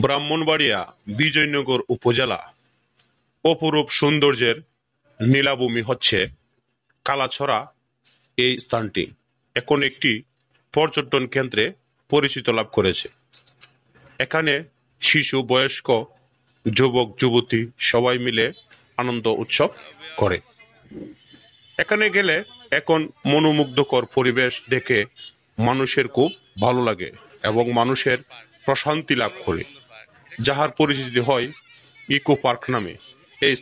ব্রাহ্মণবাড়িয়া বিজয়নগর উপজেলা অপরূপ সৌন্দর্যের নীলাভূমি হচ্ছে কালাছড়া। এই স্থানটি এখন একটি পর্যটন কেন্দ্রে পরিচিত লাভ করেছে। এখানে শিশু, বয়স্ক, যুবক যুবতী সবাই মিলে আনন্দ উৎসব করে। এখানে গেলে এখন মনোমুগ্ধকর পরিবেশ দেখে মানুষের খুব ভালো লাগে এবং মানুষের প্রশান্তি লাভ করে, যাহার পরিচিতি হয় ইকো পার্ক নামে। এই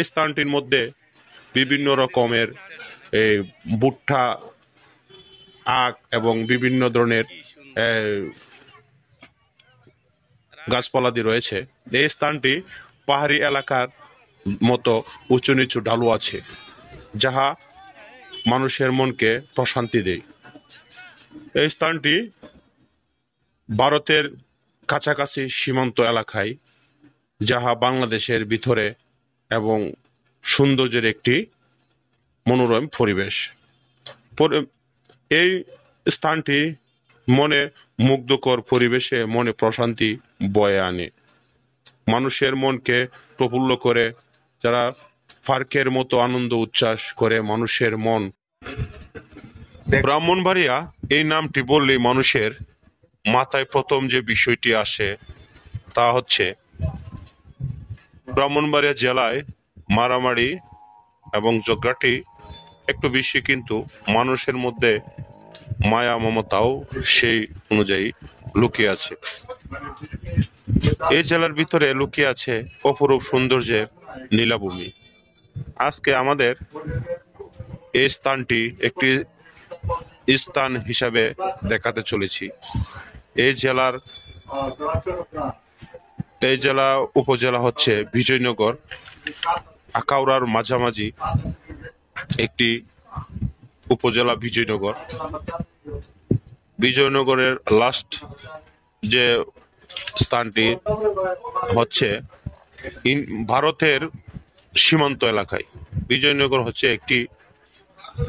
স্থানটির মধ্যে বিভিন্ন রকমের ভুট্টা, আখ এবং বিভিন্ন ধরনের গাছপালাদি রয়েছে। এই স্থানটি পাহাড়ি এলাকার মতো উঁচু নিচু ঢালু আছে, যাহা মানুষের মনকে প্রশান্তি দেয়। এই স্থানটি ভারতের কাছাকাছি সীমান্ত এলাকায়, যাহা বাংলাদেশের ভিতরে এবং সৌন্দর্যের একটি মনোরম পরিবেশ। এই স্থানটি মনে মুগ্ধকর পরিবেশে মনে প্রশান্তি বয়ে আনে, মানুষের মনকে প্রফুল্ল করে, যারা পার্কের মতো আনন্দ উচ্ছ্বাস করে মানুষের মন। ব্রাহ্মণবাড়িয়া এই নামটি বললেই মানুষের মাথায় প্রথম যে বিষয়টি আসে তা হচ্ছে ব্রাহ্মণবাড়িয়া জেলায় মারামারি এবং ঝগড়াটি একটু বেশি, কিন্তু মানুষের মধ্যে মায়া মমতাও সেই অনুযায়ী লুকিয়ে আছে। এই জেলার ভিতরে লুকিয়ে আছে অপরূপ সৌন্দর্যের নীলাভূমি। আজকে আমাদের এই স্থানটি একটি স্থান হিসাবে দেখাতে চলেছি। এই জেলা উপজেলা হচ্ছে বিজয়নগর, আখাউড়ার মাঝামাঝি একটি উপজেলা বিজয়নগরের লাস্ট যে স্থানটি হচ্ছে ভারতের সীমান্ত এলাকায়। বিজয়নগর হচ্ছে একটি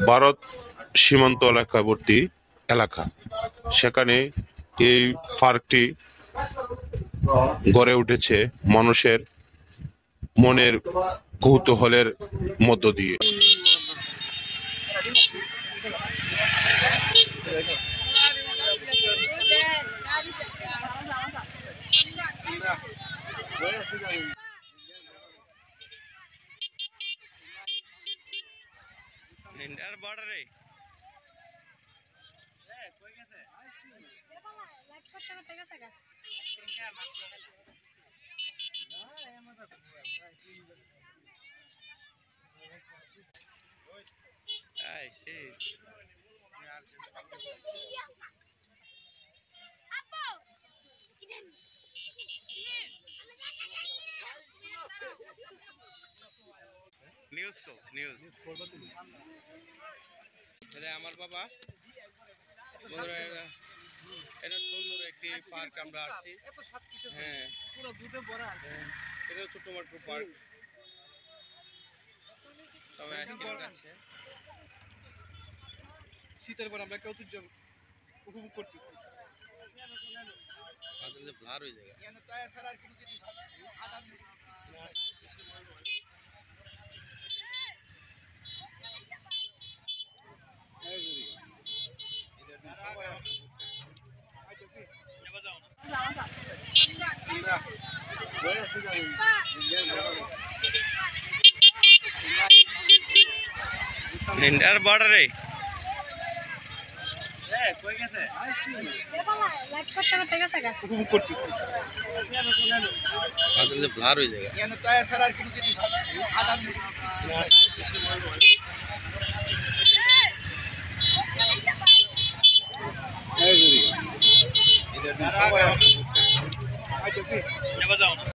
ভারত সীমান্ত এলাকাবর্তী এলাকা। সেখানে এই পার্কটি গড়ে উঠেছে মানুষের মনের কৌতূহলের মধ্য দিয়ে। আমার বাবা এটা সুন্দর একটি পার্ক আমরা আসছি। হ্যাঁ, এটা ছোট মোটো পার্ক, তবে আছে শীতের পর আমরা একটা ঐতিহ্য উপভোগ করতেছি। ব্লার হয়ে যায়। ইন্ডিয়ার বর্ডারে ব্লার হয়ে যায়।